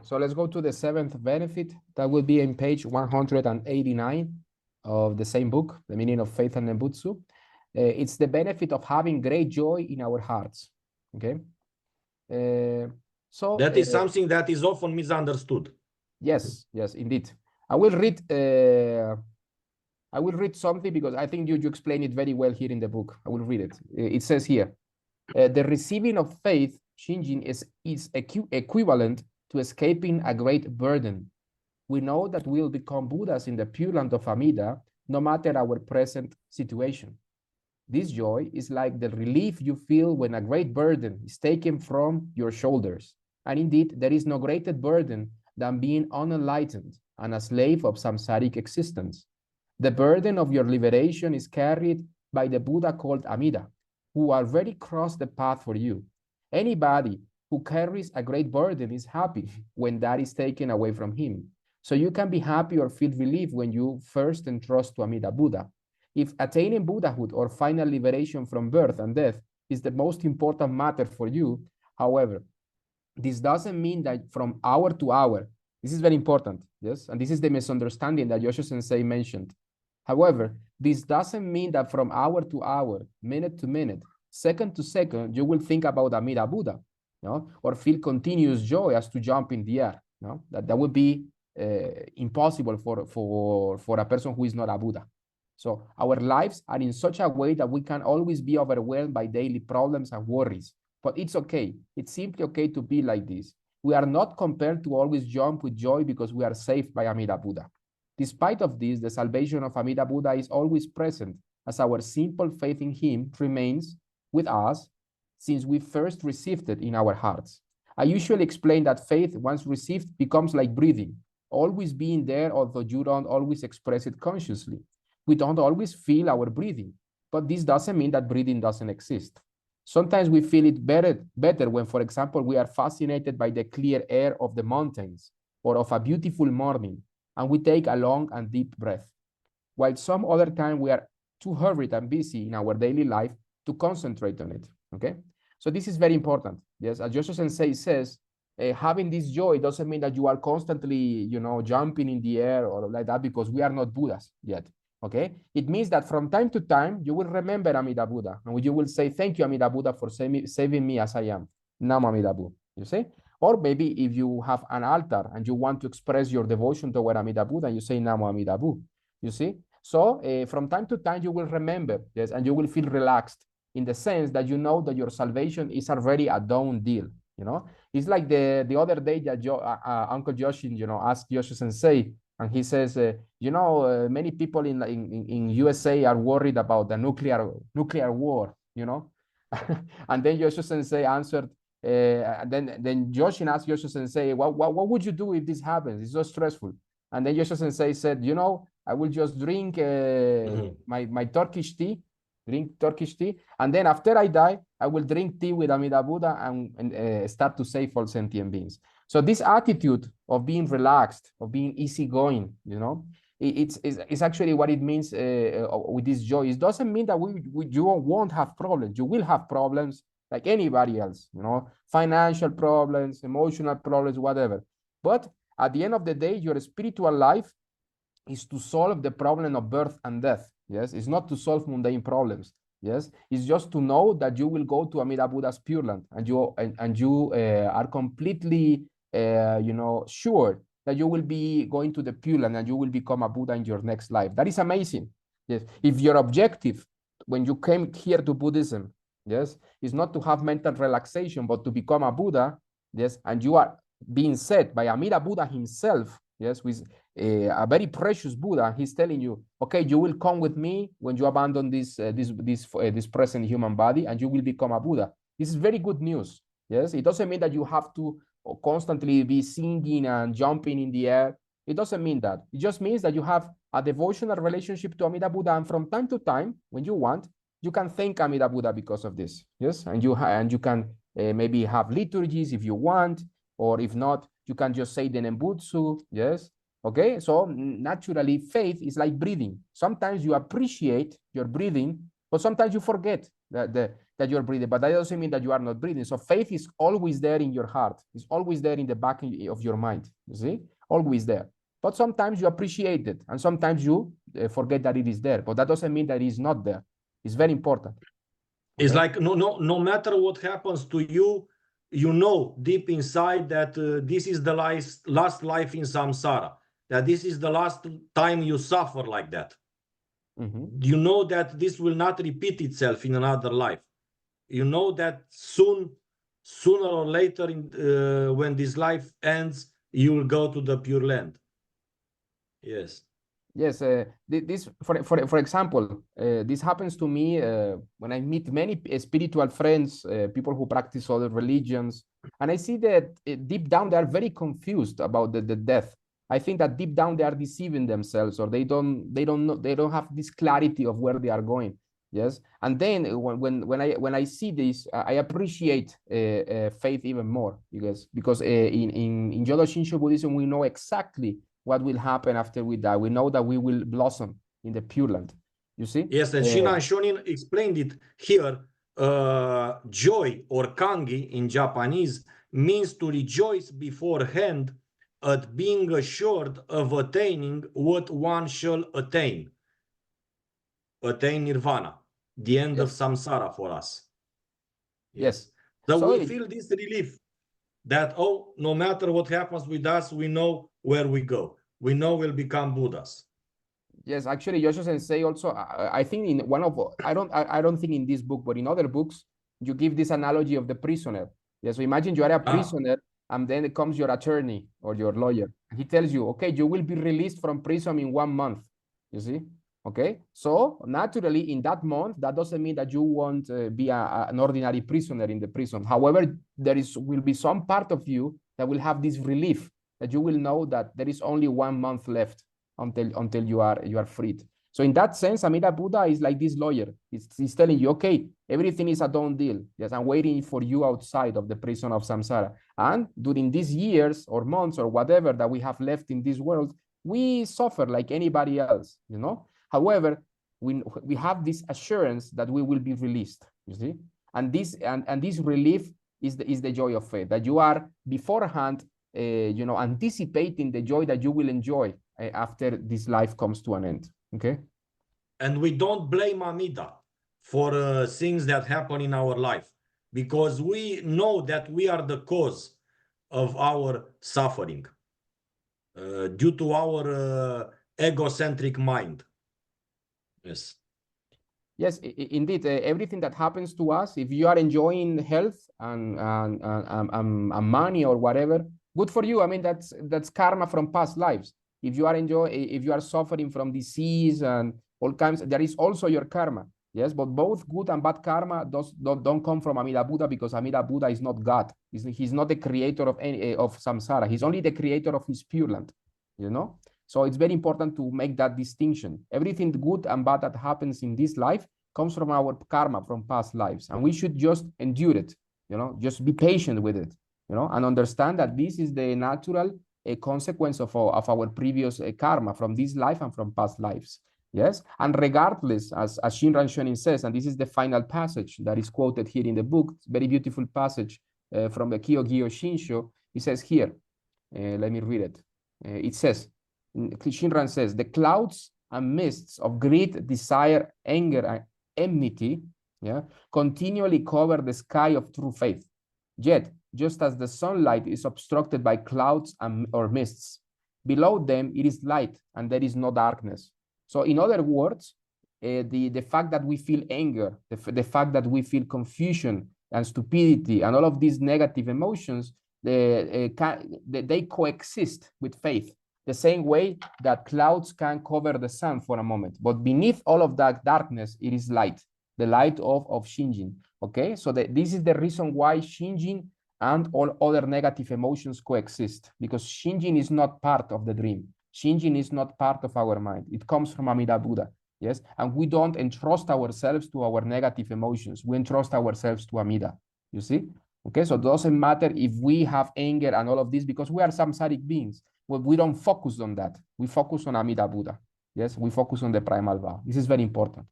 so let's go to the seventh benefit. That will be in page 189 of the same book, The Meaning of Faith and Nembutsu. It's the benefit of having great joy in our hearts. Okay. So that is something that is often misunderstood. Yes, yes, indeed. I will read something because I think you explain it very well here in the book. I will read it. It says here, the receiving of faith, Shinjin, is equivalent to escaping a great burden. We know that we'll become Buddhas in the Pure Land of Amida, no matter our present situation. This joy is like the relief you feel when a great burden is taken from your shoulders. And indeed, there is no greater burden than being unenlightened and a slave of samsaric existence. The burden of your liberation is carried by the Buddha called Amida, who already crossed the path for you. Anybody who carries a great burden is happy when that is taken away from him. So you can be happy or feel relief when you first entrust to Amida Buddha. If attaining Buddhahood or final liberation from birth and death is the most important matter for you, however, this doesn't mean that from hour to hour, this is very important, yes? And this is the misunderstanding that Yosho Sensei mentioned. However, this doesn't mean that from hour to hour, minute to minute, second to second, you will think about Amida Buddha, no? Or feel continuous joy as to jump in the air. No? That would be impossible for a person who is not a Buddha. So our lives are in such a way that we can always be overwhelmed by daily problems and worries. But it's okay. It's simply okay to be like this. We are not compelled to always jump with joy because we are saved by Amida Buddha. Despite of this, the salvation of Amida Buddha is always present as our simple faith in him remains with us since we first received it in our hearts. I usually explain that faith, once received, becomes like breathing, always being there, although you don't always express it consciously. We don't always feel our breathing, but this doesn't mean that breathing doesn't exist. Sometimes we feel it better when, for example, we are fascinated by the clear air of the mountains or of a beautiful morning, and we take a long and deep breath. While some other time we are too hurried and busy in our daily life to concentrate on it, okay? So this is very important, yes? As Yosho Sensei says, having this joy doesn't mean that you are constantly, jumping in the air or like that because we are not Buddhas yet. Okay, it means that from time to time, you will remember Amida Buddha, and you will say, thank you, Amida Buddha, for saving me as I am. Nam Amida Buddha, you see? Or maybe if you have an altar and you want to express your devotion toward Amida Buddha, you say Nam Amida Buddha, you see? So from time to time, you will remember, yes, and you will feel relaxed in the sense that you know that your salvation is already a done deal, It's like the other day that Uncle Joshin, asked Yosho Sensei, and he says, many people in USA are worried about the nuclear war, And then Yosho Sensei answered, then Joshin asked Yosho Sensei, what would you do if this happens? It's so stressful. And then Yosho Sensei said, I will just drink my Turkish tea, and then after I die, I will drink tea with Amida Buddha and start to save all sentient beings. So this attitude of being relaxed, of being easygoing, it's actually what it means with this joy. It doesn't mean that you won't have problems. You will have problems like anybody else, financial problems, emotional problems, whatever. But at the end of the day, your spiritual life is to solve the problem of birth and death. Yes, it's not to solve mundane problems. Yes, it's just to know that you will go to Amida Buddha's Pure Land, and you are completely sure that you will be going to the Pure Land and you will become a Buddha in your next life. That is amazing. Yes, if your objective when you came here to Buddhism, yes, is not to have mental relaxation, but to become a Buddha, yes, and you are being said by Amida Buddha himself, yes, with a very precious Buddha, he's telling you, okay, you will come with me when you abandon this present human body, and you will become a Buddha. This is very good news. Yes, it doesn't mean that you have to constantly be singing and jumping in the air. It doesn't mean that. It just means that you have a devotional relationship to Amida Buddha, and from time to time, when you want, you can thank Amida Buddha because of this. Yes, and you can maybe have liturgies if you want, or if not, you can just say the Nembutsu. Yes. Okay, so naturally, faith is like breathing. Sometimes you appreciate your breathing, but sometimes you forget that that you're breathing, but that doesn't mean that you are not breathing. So faith is always there in your heart. It's always there in the back of your mind. You see, always there. But sometimes you appreciate it, and sometimes you forget that it is there. But that doesn't mean that it is not there. It's very important. Okay? It's like no matter what happens to you, you know deep inside that this is the last life in samsara. That this is the last time you suffer like that. You know that this will not repeat itself in another life. You know that sooner or later, when this life ends, you will go to the Pure Land. Yes. Yes. This, for example, this happens to me when I meet many spiritual friends, people who practice other religions, and I see that deep down they are very confused about the death. I think that deep down they are deceiving themselves, or they don't have this clarity of where they are going. Yes, and then when I see this, I appreciate faith even more, because in Jodo Shinshu Buddhism we know exactly what will happen after we die. We know that we will blossom in the Pure Land. You see? Yes, and Shinran Shonin explained it here. Joy, or kangi in Japanese, means to rejoice beforehand at being assured of attaining what one shall attain nirvana, the end of samsara for us. Yes. So we feel this relief that, oh, no matter what happens with us, we know where we go. We know we'll become Buddhas. Yes, actually, Yosho Sensei also, I think in one of, I don't think in this book, but in other books, you give this analogy of the prisoner. Yes, so imagine you are a prisoner, and then comes your attorney or your lawyer. And he tells you, okay, you will be released from prison in 1 month. You see? Okay, so naturally in that month, that doesn't mean that you won't be an ordinary prisoner in the prison. However, will be some part of you that will have this relief, that you will know that there is only 1 month left until you are freed. So in that sense, Amida Buddha is like this lawyer. He's telling you, okay, everything is a done deal. Yes, I'm waiting for you outside of the prison of samsara. And during these years or months or whatever that we have left in this world, we suffer like anybody else, you know? However, we have this assurance that we will be released, you see? And this relief is the joy of faith, that you are beforehand, anticipating the joy that you will enjoy after this life comes to an end, okay? And we don't blame Amida for things that happen in our life, because we know that we are the cause of our suffering due to our egocentric mind. Yes. Yes, indeed. Everything that happens to us, if you are enjoying health and money or whatever, good for you. I mean, that's karma from past lives. If you are suffering from disease and all kinds, there is also your karma. Yes, but both good and bad karma don't come from Amida Buddha, because Amida Buddha is not God. He's not the creator of samsara. He's only the creator of his Pure Land, you know? So it's very important to make that distinction. Everything good and bad that happens in this life comes from our karma from past lives. And we should just endure it, you know, just be patient with it, you know, and understand that this is the natural consequence of our previous karma from this life and from past lives. Yes, and regardless, as Shinran Shonin says, and this is the final passage that is quoted here in the book, very beautiful passage from the Jodo Shinshu. It says here, let me read it. It says, Shinran says, the clouds and mists of greed, desire, anger, and enmity, continually cover the sky of true faith. Yet, just as the sunlight is obstructed by clouds or mists, below them it is light and there is no darkness. So in other words, the fact that we feel anger, the fact that we feel confusion and stupidity and all of these negative emotions, they coexist with faith. The same way that clouds can cover the sun for a moment, but beneath all of that darkness, it is light, the light of Shinjin. Okay, so this is the reason why Shinjin and all other negative emotions coexist, because Shinjin is not part of the dream. Shinjin is not part of our mind. It comes from Amida Buddha. Yes, and we don't entrust ourselves to our negative emotions. We entrust ourselves to Amida. You see? Okay, so it doesn't matter if we have anger and all of this, because we are samsaric beings. Well, we don't focus on that. We focus on Amida Buddha. Yes, we focus on the primal vow. This is very important.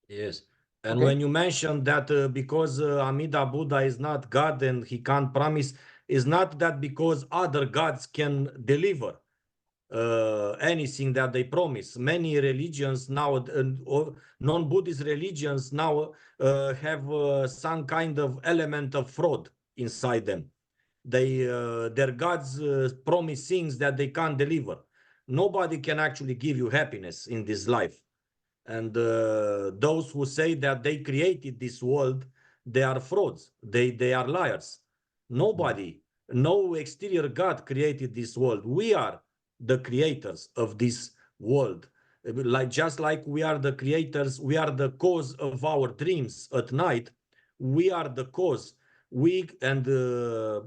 Yes. And Okay. when you mentioned that because Amida Buddha is not God and he can't promise, is not that because other gods can deliver anything that they promise. Many religions now, non-Buddhist religions now have some kind of element of fraud inside them. Their gods promise things that they can't deliver. Nobody can actually give you happiness in this life. And those who say that they created this world, they are frauds. They are liars. Nobody, no exterior God created this world. We are the creators of this world. Just like we are the creators, we are the cause of our dreams at night. We are the cause. We and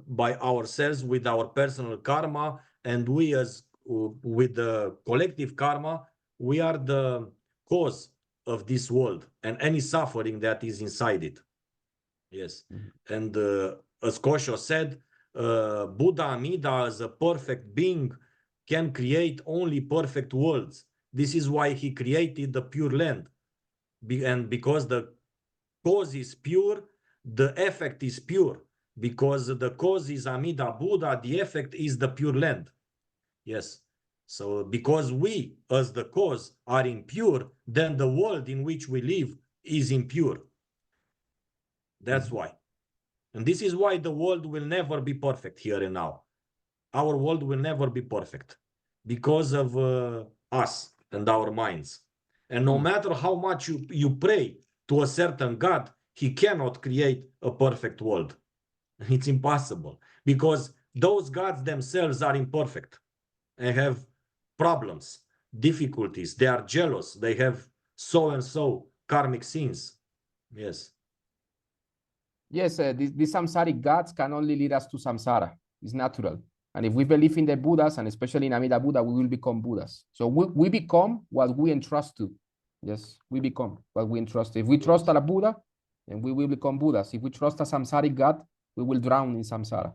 by ourselves with our personal karma, and we as with the collective karma, we are the cause of this world and any suffering that is inside it. Yes. And as Kosho said, Buddha Amida as a perfect being can create only perfect worlds. This is why he created the pure land. And because the cause is pure, the effect is pure. Because the cause is Amida Buddha, the effect is the pure land. Yes. So because we, as the cause, are impure, then the world in which we live is impure. That's why. And this is why the world will never be perfect here and now. Our world will never be perfect because of us and our minds. And no matter how much you pray to a certain God, he cannot create a perfect world. It's impossible because those gods themselves are imperfect and have problems, difficulties. They are jealous. They have so and so karmic sins. Yes. Yes, these samsaric gods can only lead us to samsara. It's natural. And if we believe in the Buddhas, and especially in Amida Buddha, we will become Buddhas. So we become what we entrust to. Yes, we become what we entrust. If we trust a Buddha, then we will become Buddhas. If we trust a samsaric God, we will drown in samsara.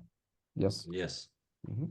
Yes. Yes. Mm-hmm.